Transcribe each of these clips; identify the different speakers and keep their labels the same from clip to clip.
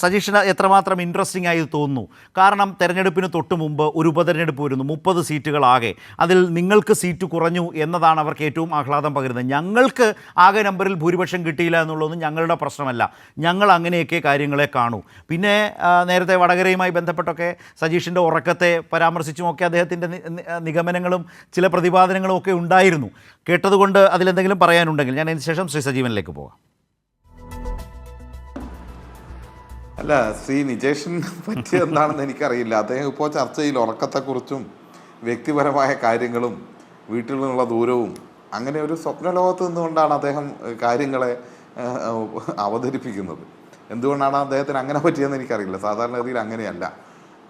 Speaker 1: സജീഷിന് എത്രമാത്രം ഇൻട്രസ്റ്റിംഗ് ആയി തോന്നുന്നു. കാരണം തെരഞ്ഞെടുപ്പിന് തൊട്ട് മുമ്പ് ഒരു ഉപതെരഞ്ഞെടുപ്പ് വരുന്നു, 30 സീറ്റുകളാകെ. അതിൽ നിങ്ങൾക്ക് സീറ്റ് കുറഞ്ഞു എന്നതാണ് അവർക്ക് ഏറ്റവും ആഹ്ലാദം പകരുന്നത്. ഞങ്ങൾക്ക് ആകെ നമ്പറിൽ ഭൂരിപക്ഷം കിട്ടിയില്ല എന്നുള്ളതൊന്നും ഞങ്ങളുടെ പ്രശ്നമല്ല, ഞങ്ങൾ അങ്ങനെയൊക്കെ കാര്യങ്ങളെ കാണൂ. പിന്നെ നേരത്തെ വടകരയുമായി ബന്ധപ്പെട്ടൊക്കെ സജീഷിൻ്റെ ഉറക്കത്തെ പരാമർശിച്ചുമൊക്കെ അദ്ദേഹത്തിൻ്റെ നിഗമനങ്ങളും ചില പ്രതിപാദനങ്ങളും ഒക്കെ ഉണ്ടായിരുന്നു. കേട്ടതുകൊണ്ട് അതിലെന്തെങ്കിലും പറയാനുണ്ടെങ്കിൽ ഞാൻ അതിന് ശേഷം ശ്രീ സജീവനിലേക്ക് പോകാം.
Speaker 2: അല്ല, ശ്രീ നിജേഷിന് പറ്റിയ എന്താണെന്ന് എനിക്കറിയില്ല. അദ്ദേഹം ഇപ്പോൾ ചർച്ചയിൽ ഉറക്കത്തെക്കുറിച്ചും വ്യക്തിപരമായ കാര്യങ്ങളും വീട്ടിൽ നിന്നുള്ള ദൂരവും അങ്ങനെ ഒരു സ്വപ്ന ലോകത്ത് നിന്നുകൊണ്ടാണ് അദ്ദേഹം കാര്യങ്ങളെ അവതരിപ്പിക്കുന്നത്. എന്തുകൊണ്ടാണ് അദ്ദേഹത്തിന് അങ്ങനെ പറ്റിയെന്ന് എനിക്കറിയില്ല. സാധാരണഗതിയിൽ അങ്ങനെയല്ല.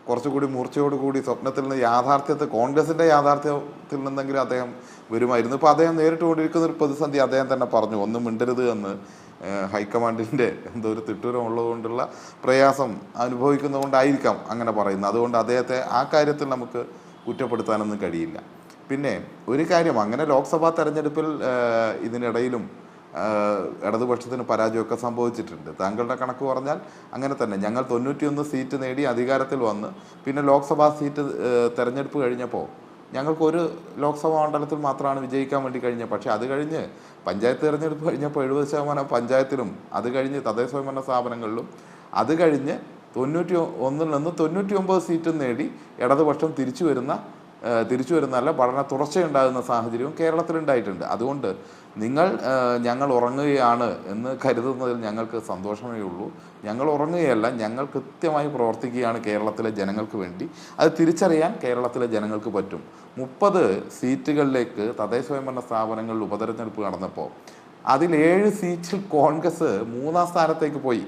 Speaker 2: കുറച്ചുകൂടി മൂർച്ചയോടുകൂടി സ്വപ്നത്തിൽ നിന്ന് യാഥാർത്ഥ്യത്തിൽ, കോൺഗ്രസിൻ്റെ യാഥാർത്ഥ്യത്തിൽ നിന്നെങ്കിലും അദ്ദേഹം വരുമായിരുന്നു. ഇപ്പോൾ അദ്ദേഹം നേരിട്ട് കൊണ്ടിരിക്കുന്ന ഒരു പ്രതിസന്ധി അദ്ദേഹം തന്നെ പറഞ്ഞു, ഒന്നും മിണ്ടരുത് എന്ന്. ഹൈക്കമാൻഡിൻ്റെ എന്തോ ഒരു തിട്ടൂരം ഉള്ളതുകൊണ്ടുള്ള പ്രയാസം അനുഭവിക്കുന്നതുകൊണ്ടായിരിക്കാം അങ്ങനെ പറയുന്നത്. അതുകൊണ്ട് അദ്ദേഹത്തെ ആ കാര്യത്തിൽ നമുക്ക് കുറ്റപ്പെടുത്താനൊന്നും കഴിയില്ല. പിന്നെ ഒരു കാര്യം, അങ്ങനെ ലോക്സഭാ തെരഞ്ഞെടുപ്പിൽ ഇതിനിടയിലും ഇടതുപക്ഷത്തിന് പരാജയമൊക്കെ സംഭവിച്ചിട്ടുണ്ട്. താങ്കളുടെ കണക്ക് പറഞ്ഞാൽ അങ്ങനെ തന്നെ. ഞങ്ങൾ 91 സീറ്റ് നേടി അധികാരത്തിൽ വന്ന് പിന്നെ ലോക്സഭാ സീറ്റ് തെരഞ്ഞെടുപ്പ് കഴിഞ്ഞപ്പോൾ ഞങ്ങൾക്കൊരു ലോക്സഭാ മണ്ഡലത്തിൽ മാത്രമാണ് വിജയിക്കാൻ വേണ്ടി കഴിഞ്ഞത്. പക്ഷേ അത് കഴിഞ്ഞ് പഞ്ചായത്ത് തിരഞ്ഞെടുപ്പ് കഴിഞ്ഞപ്പോൾ 70% പഞ്ചായത്തിലും, അത് കഴിഞ്ഞ് തദ്ദേശ സ്വയംഭരണ സ്ഥാപനങ്ങളിലും, അത് കഴിഞ്ഞ് 91 നിന്ന് 99 സീറ്റും നേടി ഇടതുപക്ഷം തിരിച്ചു വരുന്നല്ല പഠന തുടർച്ചയുണ്ടാകുന്ന സാഹചര്യവും കേരളത്തിലുണ്ടായിട്ടുണ്ട്. അതുകൊണ്ട് ഞങ്ങൾ ഉറങ്ങുകയാണ് എന്ന് കരുതുന്നതിൽ ഞങ്ങൾക്ക് സന്തോഷമേ ഉള്ളൂ. ഞങ്ങൾ ഉറങ്ങുകയല്ല, ഞങ്ങൾ കൃത്യമായി പ്രവർത്തിക്കുകയാണ് കേരളത്തിലെ ജനങ്ങൾക്ക് വേണ്ടി. അത് തിരിച്ചറിയാൻ കേരളത്തിലെ ജനങ്ങൾക്ക് പറ്റും. 30 സീറ്റുകളിലേക്ക് തദ്ദേശ സ്വയംഭരണ സ്ഥാപനങ്ങളിൽ ഉപതെരഞ്ഞെടുപ്പ് നടന്നപ്പോൾ അതിൽ 7 സീറ്റിൽ കോൺഗ്രസ് 3-ാം സ്ഥാനത്തേക്ക് പോയി.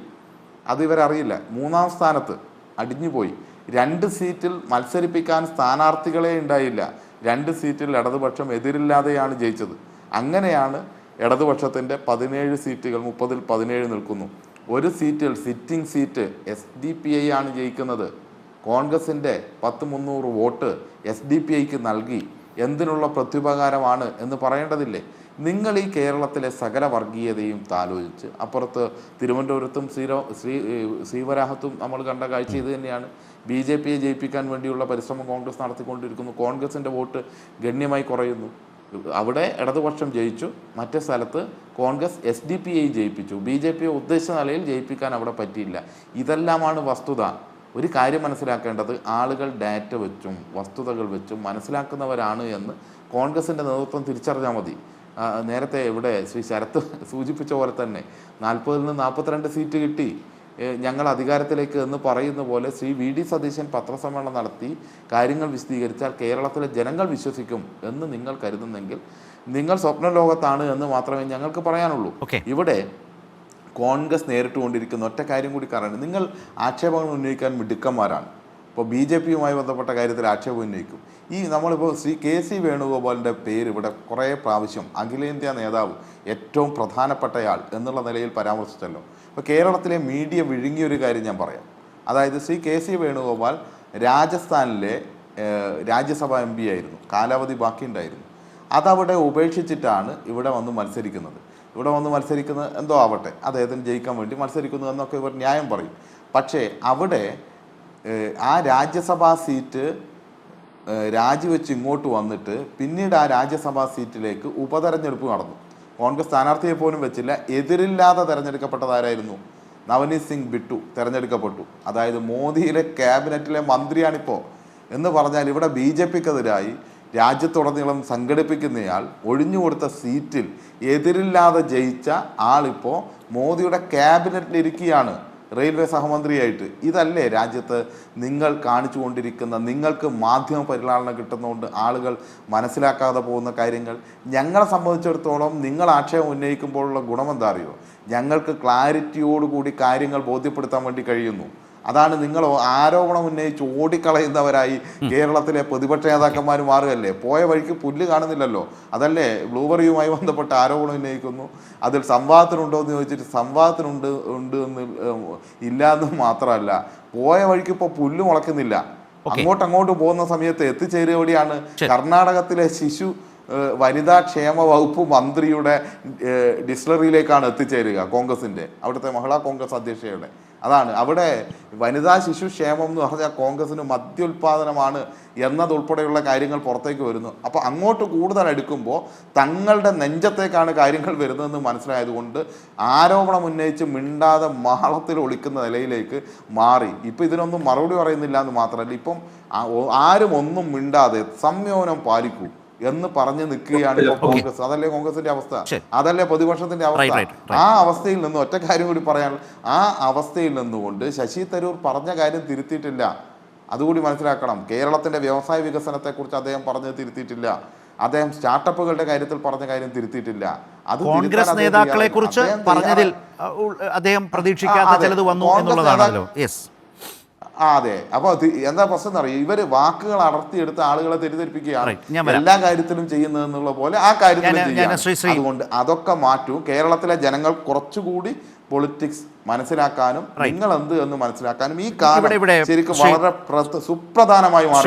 Speaker 2: അത് ഇവരറിയില്ല. 3-ാം സ്ഥാനത്ത് അടിഞ്ഞുപോയി. 2 സീറ്റിൽ മത്സരിപ്പിക്കാൻ സ്ഥാനാർത്ഥികളെ ഉണ്ടായില്ല. 2 സീറ്റിൽ ഇടതുപക്ഷം എതിരില്ലാതെയാണ് ജയിച്ചത്. അങ്ങനെയാണ് ഇടതുപക്ഷത്തിൻ്റെ 17 സീറ്റുകൾ 30-ൽ 17 നിൽക്കുന്നു. ഒരു സീറ്റിൽ സിറ്റിംഗ് സീറ്റ് SDPI ആണ് ജയിക്കുന്നത്. കോൺഗ്രസിൻ്റെ 10-300 വോട്ട് SDPIക്ക് നൽകി. എന്തിനുള്ള പ്രത്യുപകാരമാണ് എന്ന് പറയേണ്ടതില്ലേ? നിങ്ങൾ ഈ കേരളത്തിലെ സകല വർഗീയതയും താലോചിച്ച്, അപ്പുറത്ത് തിരുവനന്തപുരത്തും ശ്രീവരാഹത്തും നമ്മൾ കണ്ട കാഴ്ച ഇത് തന്നെയാണ്. BJPയെ ജയിപ്പിക്കാൻ വേണ്ടിയുള്ള പരിശ്രമം കോൺഗ്രസ് നടത്തിക്കൊണ്ടിരിക്കുന്നു. കോൺഗ്രസിൻ്റെ വോട്ട് ഗണ്യമായി കുറയുന്നു. അവിടെ ഇടതുപക്ഷം ജയിച്ചു, മറ്റേ സ്ഥലത്ത് കോൺഗ്രസ് SDPI ജയിപ്പിച്ചു. BJPയെ ഉദ്ദേശിച്ച നിലയിൽ ജയിപ്പിക്കാൻ അവിടെ പറ്റിയില്ല. ഇതെല്ലാമാണ് വസ്തുത. ഒരു കാര്യം മനസ്സിലാക്കേണ്ടത്, ആളുകൾ ഡാറ്റ വെച്ചും വസ്തുതകൾ വെച്ചും മനസ്സിലാക്കുന്നവരാണ് എന്ന് കോൺഗ്രസിൻ്റെ നേതൃത്വം തിരിച്ചറിഞ്ഞാൽ മതി. നേരത്തെ ഇവിടെ ശ്രീ ശരത്ത് സൂചിപ്പിച്ച പോലെ തന്നെ 40-ൽ നിന്ന് 42 സീറ്റ് കിട്ടി, ഞങ്ങൾ അധികാരത്തിലേക്ക് എന്ന് പറയുന്ന പോലെ ശ്രീ VD സതീശൻ പത്രസമ്മേളനം നടത്തി കാര്യങ്ങൾ വിശദീകരിച്ചാൽ കേരളത്തിലെ ജനങ്ങൾ വിശ്വസിക്കും എന്ന് നിങ്ങൾ കരുതുന്നെങ്കിൽ നിങ്ങൾ സ്വപ്ന ലോകത്താണ് എന്ന് മാത്രമേ ഞങ്ങൾക്ക് പറയാനുള്ളൂ. ഇവിടെ കോൺഗ്രസ് നേരിട്ട് കൊണ്ടിരിക്കുന്ന ഒറ്റ കാര്യം കൂടി കാരണം, നിങ്ങൾ ആക്ഷേപങ്ങൾ ഉന്നയിക്കാൻ മിടുക്കന്മാരാണ്. ഇപ്പോൾ BJPയുമായി ബന്ധപ്പെട്ട കാര്യത്തിൽ ആക്ഷേപം ഉന്നയിക്കും. നമ്മളിപ്പോൾ ശ്രീ KC വേണുഗോപാലിൻ്റെ പേര് ഇവിടെ കുറേ പ്രാവശ്യം അഖിലേന്ത്യാ നേതാവ്, ഏറ്റവും പ്രധാനപ്പെട്ടയാൾ എന്നുള്ള നിലയിൽ പരാമർശിച്ചല്ലോ. ഇപ്പോൾ കേരളത്തിലെ മീഡിയ വിഴുങ്ങിയൊരു കാര്യം ഞാൻ പറയാം. അതായത് ശ്രീ KC വേണുഗോപാൽ രാജസ്ഥാനിലെ രാജ്യസഭാ MP ആയിരുന്നു, കാലാവധി ബാക്കിയുണ്ടായിരുന്നു. അതവിടെ ഉപേക്ഷിച്ചിട്ടാണ് ഇവിടെ വന്ന് മത്സരിക്കുന്നത്. ഇവിടെ വന്ന് മത്സരിക്കുന്നത് എന്തോ ആവട്ടെ, അദ്ദേഹത്തിന് ജയിക്കാൻ വേണ്ടി മത്സരിക്കുന്നു എന്നൊക്കെ ഇവർ ന്യായം പറയും. പക്ഷേ അവിടെ ആ രാജ്യസഭാ സീറ്റ് രാജിവെച്ച് ഇങ്ങോട്ട് വന്നിട്ട് പിന്നീട് ആ രാജ്യസഭാ സീറ്റിലേക്ക് ഉപതെരഞ്ഞെടുപ്പ് നടന്നു. കോൺഗ്രസ് സ്ഥാനാർത്ഥിയെ പോലും വെച്ചില്ല. എതിരില്ലാതെ തെരഞ്ഞെടുക്കപ്പെട്ടതാരായിരുന്നു? നവനീത് സിംഗ് ബിട്ടു തെരഞ്ഞെടുക്കപ്പെട്ടു. അതായത് മോദിയിലെ ക്യാബിനറ്റിലെ മന്ത്രിയാണിപ്പോൾ. എന്ന് പറഞ്ഞാൽ ഇവിടെ BJPക്കെതിരായി രാജ്യത്തുടനീളം സംഘടിപ്പിക്കുന്നയാൾ ഒഴിഞ്ഞുകൊടുത്ത സീറ്റിൽ എതിരില്ലാതെ ജയിച്ച ആളിപ്പോൾ മോദിയുടെ ക്യാബിനറ്റിലിരിക്കുകയാണ്, റെയിൽവേ സഹമന്ത്രിയായിട്ട്. ഇതല്ലേ രാജ്യത്ത് നിങ്ങൾ കാണിച്ചു കൊണ്ടിരിക്കുന്ന, നിങ്ങൾക്ക് മാധ്യമ പരിലാളനം കിട്ടുന്നതുകൊണ്ട് ആളുകൾ മനസ്സിലാക്കാതെ പോകുന്ന കാര്യങ്ങൾ? ഞങ്ങളെ സംബന്ധിച്ചിടത്തോളം നിങ്ങൾ ആക്ഷേപം ഉന്നയിക്കുമ്പോഴുള്ള ഗുണമെന്താ അറിയോ? ഞങ്ങൾക്ക് ക്ലാരിറ്റിയോടുകൂടി കാര്യങ്ങൾ ബോധ്യപ്പെടുത്താൻ വേണ്ടി കഴിയുന്നു. അതാണ് നിങ്ങൾ ആരോപണം ഉന്നയിച്ച് ഓടിക്കളയുന്നവരായി കേരളത്തിലെ പ്രതിപക്ഷ നേതാക്കന്മാർ മാറുകയല്ലേ. പോയ വഴിക്ക് പുല്ല് കാണുന്നില്ലല്ലോ. അതല്ലേ ബ്ലൂബറിയുമായി ബന്ധപ്പെട്ട് ആരോപണം ഉന്നയിക്കുന്നു. അതിൽ സംവാദത്തിനുണ്ടോ എന്ന് ചോദിച്ചിട്ട് സംവാദത്തിനുണ്ട് എന്ന് ഇല്ലാന്ന് മാത്രമല്ല, പോയ വഴിക്ക് ഇപ്പോൾ പുല്ല് മുളയ്ക്കുന്നില്ല. അങ്ങോട്ട് പോകുന്ന സമയത്ത് എത്തിച്ചേരുക എവിടെയാണ്? കർണാടകത്തിലെ വനിതാ ക്ഷേമ വകുപ്പ് മന്ത്രിയുടെ ഡിസ്റ്റിലറിയിലേക്കാണ് എത്തിച്ചേരുക, കോൺഗ്രസിൻ്റെ, അവിടുത്തെ മഹിളാ കോൺഗ്രസ് അധ്യക്ഷയുടെ. അതാണ് അവിടെ വനിതാ ശിശു ക്ഷേമം എന്ന് പറഞ്ഞാൽ കോൺഗ്രസിന് മദ്യോൽപാദനമാണ് എന്നതുൾപ്പെടെയുള്ള കാര്യങ്ങൾ പുറത്തേക്ക് വരുന്നു. അപ്പോൾ അങ്ങോട്ട് കൂടുതൽ അടുക്കുമ്പോൾ തങ്ങളുടെ നെഞ്ചത്തേക്കാണ് കാര്യങ്ങൾ വരുന്നതെന്ന് മനസ്സിലായതുകൊണ്ട് ആരോപണം ഉന്നയിച്ച് മിണ്ടാതെ മാളത്തിൽ ഒളിക്കുന്ന നിലയിലേക്ക് മാറി. ഇപ്പം ഇതിനൊന്നും മറുപടി പറയുന്നില്ല എന്ന് മാത്രമല്ല, ഇപ്പം ആരും ഒന്നും മിണ്ടാതെ സംയമനം പാലിക്കൂ എന്ന് പറഞ്ഞു നിൽക്കുകയാണ് ഇപ്പോൾ കോൺഗ്രസ്. അതല്ലേ കോൺഗ്രസിന്റെ അവസ്ഥ, അതല്ലേ പ്രതിപക്ഷത്തിന്റെ അവസ്ഥ. ആ അവസ്ഥയിൽ നിന്ന് ഒറ്റ കാര്യം കൂടി പറയാനുള്ള, ആ അവസ്ഥയിൽ നിന്നുകൊണ്ട് ശശി തരൂർ പറഞ്ഞ കാര്യം തിരുത്തിയിട്ടില്ല. അതുകൂടി മനസ്സിലാക്കണം. കേരളത്തിന്റെ വ്യവസായ വികസനത്തെക്കുറിച്ച് അദ്ദേഹം പറഞ്ഞത് തിരുത്തിയിട്ടില്ല. അദ്ദേഹം സ്റ്റാർട്ടപ്പുകളുടെ കാര്യത്തിൽ പറഞ്ഞ കാര്യം തിരുത്തിയിട്ടില്ല. അത്
Speaker 1: കോൺഗ്രസ് നേതാക്കളെ കുറിച്ച് പറഞ്ഞതിൽ അദ്ദേഹം പ്രതീക്ഷിക്കാത്ത ചിലത് വന്നു എന്നുള്ളതാണല്ലോ. യെസ്,
Speaker 2: അതെ. അപ്പൊ എന്താ പ്രശ്നം എന്ന് അറിയാം, ഇവര് വാക്കുകൾ അടർത്തിയെടുത്ത് ആളുകളെ തെറ്റിദ്ധരിപ്പിക്കുകയാണ് എല്ലാ കാര്യത്തിലും ചെയ്യുന്നതെന്നുള്ള പോലെ ആ കാര്യത്തിലും ചെയ്യുക. അതുകൊണ്ട് അതൊക്കെ മാറ്റും. കേരളത്തിലെ ജനങ്ങൾ കുറച്ചുകൂടി പൊളിറ്റിക്സ് മനസ്സിലാക്കാനും നിങ്ങൾ എന്ത് എന്ന് മനസ്സിലാക്കാനും ഈ കാലം ശരിക്കും വളരെ സുപ്രധാനമായി മാറി.